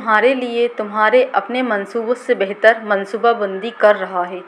तुम्हारे लिए तुम्हारे अपने मंसूबों से बेहतर मंसूबाबंदी कर रहा है।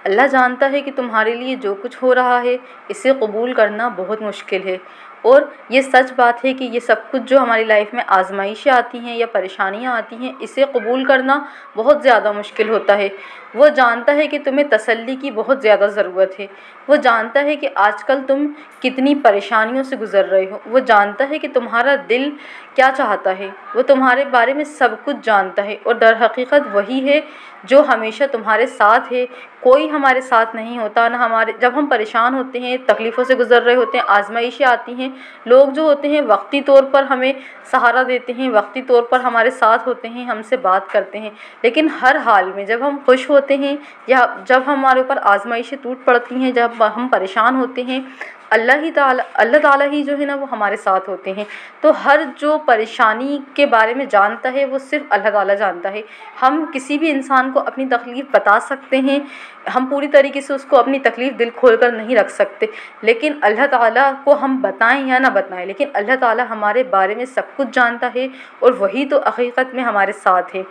अल्लाह जानता है कि तुम्हारे लिए जो कुछ हो रहा है इसे कबूल करना बहुत मुश्किल है। और ये सच बात है कि ये सब कुछ जो हमारी लाइफ में आजमाइशें आती हैं या परेशानियां आती हैं, इसे कबूल करना बहुत ज़्यादा मुश्किल होता है। वो जानता है कि तुम्हें तसल्ली की बहुत ज़्यादा ज़रूरत है। वो जानता है कि आजकल तुम कितनी परेशानियों से गुज़र रहे हो। वो जानता है कि तुम्हारा दिल क्या चाहता है। वो तुम्हारे बारे में सब कुछ जानता है और दर हकीकत वही है जो हमेशा तुम्हारे साथ है। कोई हमारे साथ नहीं होता ना। हमारे जब हम परेशान होते हैं, तकलीफ़ों से गुज़र रहे होते हैं, आजमाइशें आती हैं, लोग जो होते हैं वक्ती तौर पर हमें सहारा देते हैं, वक्ती तौर पर हमारे साथ होते हैं, हमसे बात करते हैं। लेकिन हर हाल में जब हम खुश होते हैं या जब हमारे ऊपर आजमाइशें टूट पड़ती हैं, जब हम परेशान होते हैं, अल्लाह ताला ही जो है ना वो हमारे साथ होते हैं। तो हर जो परेशानी के बारे में जानता है वो सिर्फ़ अल्लाह ताला जानता है। हम किसी भी इंसान को अपनी तकलीफ़ बता सकते हैं, हम पूरी तरीके से उसको अपनी तकलीफ़ दिल खोल कर नहीं रख सकते, लेकिन अल्लाह ताला को हम बताएं या ना बताएं, लेकिन अल्लाह ताला हमारे बारे में सब कुछ जानता है और वही तो हकीकत में हमारे साथ है।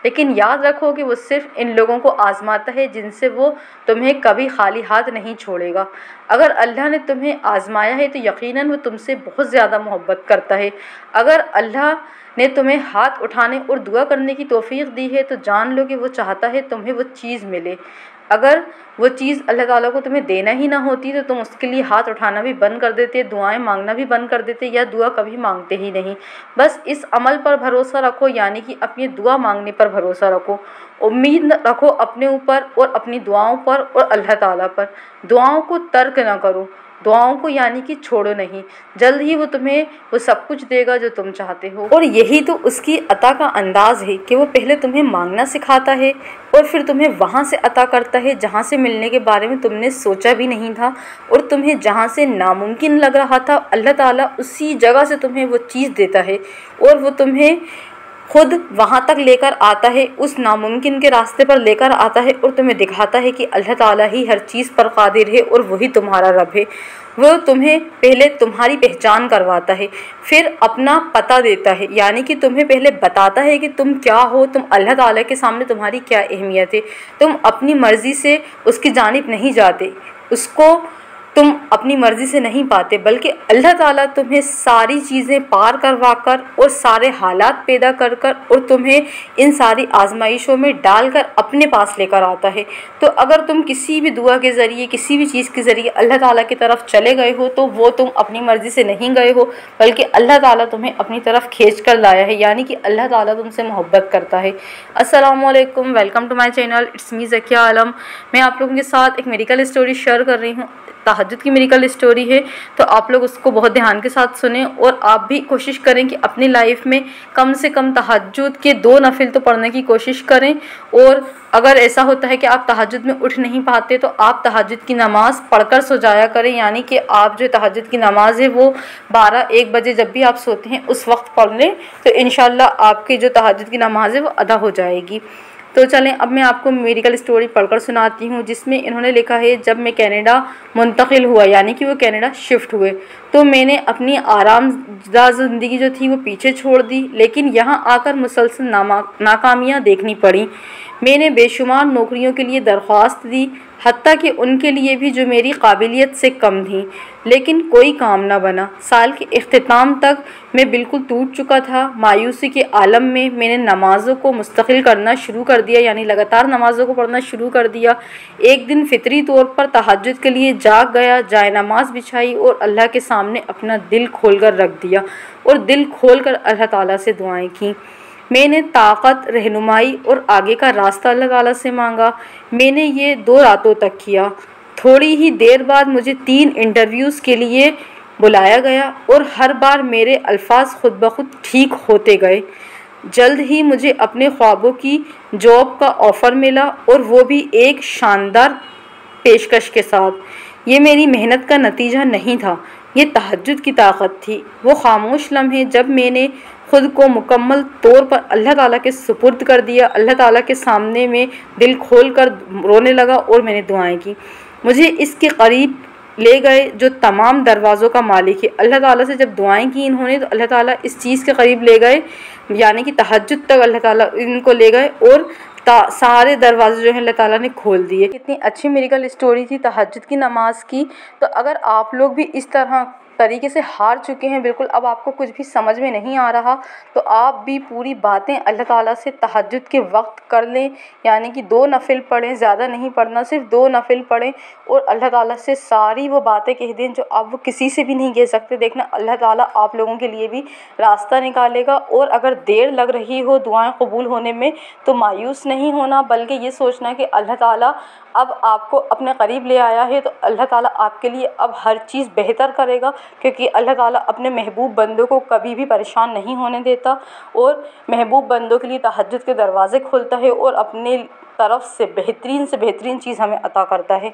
लेकिन याद रखो कि वो सिर्फ़ इन लोगों को आज़माता है जिनसे वो तुम्हें कभी खाली हाथ नहीं छोड़ेगा। अगर अल्लाह ने तुम्हें आज़माया है तो यकीनन वो तुमसे बहुत ज़्यादा मोहब्बत करता है। अगर अल्लाह ने तुम्हें हाथ उठाने और दुआ करने की तौफ़ीक़ दी है तो जान लो कि वो चाहता है तुम्हें वो चीज़ मिले। अगर वो चीज़ अल्लाह ताला को तुम्हें देना ही ना होती तो तुम उसके लिए हाथ उठाना भी बंद कर देते, दुआएं मांगना भी बंद कर देते या दुआ कभी मांगते ही नहीं। बस इस अमल पर भरोसा रखो, यानी कि अपनी दुआ मांगने पर भरोसा रखो। उम्मीद रखो अपने ऊपर और अपनी दुआओं पर और अल्लाह ताला पर। दुआओं को तर्क ना करो, दुआओं को यानी कि छोड़ो नहीं। जल्द ही वो तुम्हें वो सब कुछ देगा जो तुम चाहते हो। और यही तो उसकी अता का अंदाज़ है कि वो पहले तुम्हें मांगना सिखाता है और फिर तुम्हें वहाँ से अता करता है जहाँ से मिलने के बारे में तुमने सोचा भी नहीं था। और तुम्हें जहाँ से नामुमकिन लग रहा था, अल्लाह ताला उसी जगह से तुम्हें वो चीज़ देता है और वो तुम्हें खुद वहाँ तक लेकर आता है, उस नामुमकिन के रास्ते पर लेकर आता है और तुम्हें दिखाता है कि अल्लाह ताला ही हर चीज़ पर कादिर है और वही तुम्हारा रब है। वो तुम्हें पहले तुम्हारी पहचान करवाता है, फिर अपना पता देता है, यानी कि तुम्हें पहले बताता है कि तुम क्या हो, तुम अल्लाह ताला के सामने तुम्हारी क्या अहमियत है। तुम अपनी मर्ज़ी से उसकी जानिब नहीं जाते, उसको तुम अपनी मर्ज़ी से नहीं पाते, बल्कि अल्लाह ताला तुम्हें सारी चीज़ें पार करवा कर और सारे हालात पैदा कर कर और तुम्हें इन सारी आजमाइशों में डालकर अपने पास लेकर आता है। तो अगर तुम किसी भी दुआ के ज़रिए, किसी भी चीज़ के ज़रिए अल्लाह ताला की तरफ चले गए हो तो वो तुम अपनी मर्ज़ी से नहीं गए हो, बल्कि अल्लाह ताला तुम्हें अपनी तरफ खींच कर लाया है, यानी कि अल्लाह ताला तुमसे मोहब्बत करता है। अस्सलामुअलैकुम, welcome to my channel, it's me Zakia Alam. मैं आप लोगों के साथ एक मेडिकल स्टोरी शेयर कर रही हूँ। तहज्जुद की मेडिकल स्टोरी है, तो आप लोग उसको बहुत ध्यान के साथ सुने और आप भी कोशिश करें कि अपनी लाइफ में कम से कम तहज्जुद के 2 नफिल तो पढ़ने की कोशिश करें। और अगर ऐसा होता है कि आप तहज्जुद में उठ नहीं पाते तो आप तहज्जुद की नमाज़ पढ़कर सो जाया करें, यानी कि आप जो तहज्जुद की नमाज़ है वो 12-1 बजे जब भी आप सोते हैं उस वक्त पढ़ लें, तो इंशाल्लाह आपकी जो तहज्जुद की नमाज़ है वो अदा हो जाएगी। तो चलें अब मैं आपको मेडिकल स्टोरी पढ़कर सुनाती हूँ, जिसमें इन्होंने लिखा है, जब मैं कनाडा मुंतकिल हुआ, यानी कि वो कनाडा शिफ्ट हुए, तो मैंने अपनी आरामदा ज़िंदगी जो थी वो पीछे छोड़ दी, लेकिन यहाँ आकर मुसलसल नाकामियाँ देखनी पड़ी। मैंने बेशुमार नौकरियों के लिए दरख्वास्त दी, हत्ता कि उनके लिए भी जो मेरी काबिलियत से कम थी, लेकिन कोई काम न बना। साल के इख्तिताम तक मैं बिल्कुल टूट चुका था। मायूसी के आलम में मैंने नमाज़ों को मुस्तकिल करना शुरू कर दिया, यानी लगातार नमाज़ों को पढ़ना शुरू कर दिया। एक दिन फितरी तौर पर तहज्जुद के लिए जाग गया, जाए नमाज बिछाई और अल्लाह के सामने अपना दिल खोल कर रख दिया और दिल खोल कर अल्लाह ताला से दुआएं की। मैंने ताकत, रहनुमाई और आगे का रास्ता अल्लाह ताला से मांगा। मैंने ये 2 रातों तक किया। थोड़ी ही देर बाद मुझे 3 इंटरव्यूज़ के लिए बुलाया गया और हर बार मेरे अल्फाज खुद ब खुद ठीक होते गए। जल्द ही मुझे अपने ख्वाबों की जॉब का ऑफ़र मिला और वो भी एक शानदार पेशकश के साथ। ये मेरी मेहनत का नतीजा नहीं था, ये तहज्जुद की ताकत थी। वो खामोश लम्हे जब मैंने ख़ुद को मुकम्मल तौर पर अल्लाह ताला के सुपुर्द कर दिया, अल्लाह ताला के सामने में दिल खोल कर रोने लगा और मैंने दुआएं की। मुझे इसके करीब ले गए जो तमाम दरवाज़ों का मालिक है। अल्लाह ताला से जब दुआएं की इन्होंने तो अल्लाह ताला इस चीज़ के करीब ले गए, यानी कि तहज्जुद तक अल्लाह ताला इनको ले गए और सारे दरवाजे जो हैं अल्लाह ताला ने खोल दिए। कितनी अच्छी मिरेकल स्टोरी थी तहज्जुद की नमाज़ की। तो अगर आप लोग भी इस तरह तरीके से हार चुके हैं, बिल्कुल अब आपको कुछ भी समझ में नहीं आ रहा, तो आप भी पूरी बातें अल्लाह ताला से तहज्जुद के वक्त कर लें, यानी कि 2 नफ़िल पढ़ें, ज़्यादा नहीं पढ़ना, सिर्फ 2 नफ़िल पढ़ें और अल्लाह ताला से सारी वो बातें कह दें जो आप किसी से भी नहीं कह सकते। देखना अल्लाह ताला आप लोगों के लिए भी रास्ता निकालेगा। और अगर देर लग रही हो दुआएं कबूल होने में तो मायूस नहीं होना, बल्कि ये सोचना कि अल्लाह ताला अब आपको अपने करीब ले आया है, तो अल्लाह ताला आपके लिए अब हर चीज़ बेहतर करेगा, क्योंकि अल्लाह ताला अपने महबूब बंदों को कभी भी परेशान नहीं होने देता और महबूब बंदों के लिए तहज्जुद के दरवाज़े खोलता है और अपने तरफ से बेहतरीन चीज़ हमें अता करता है।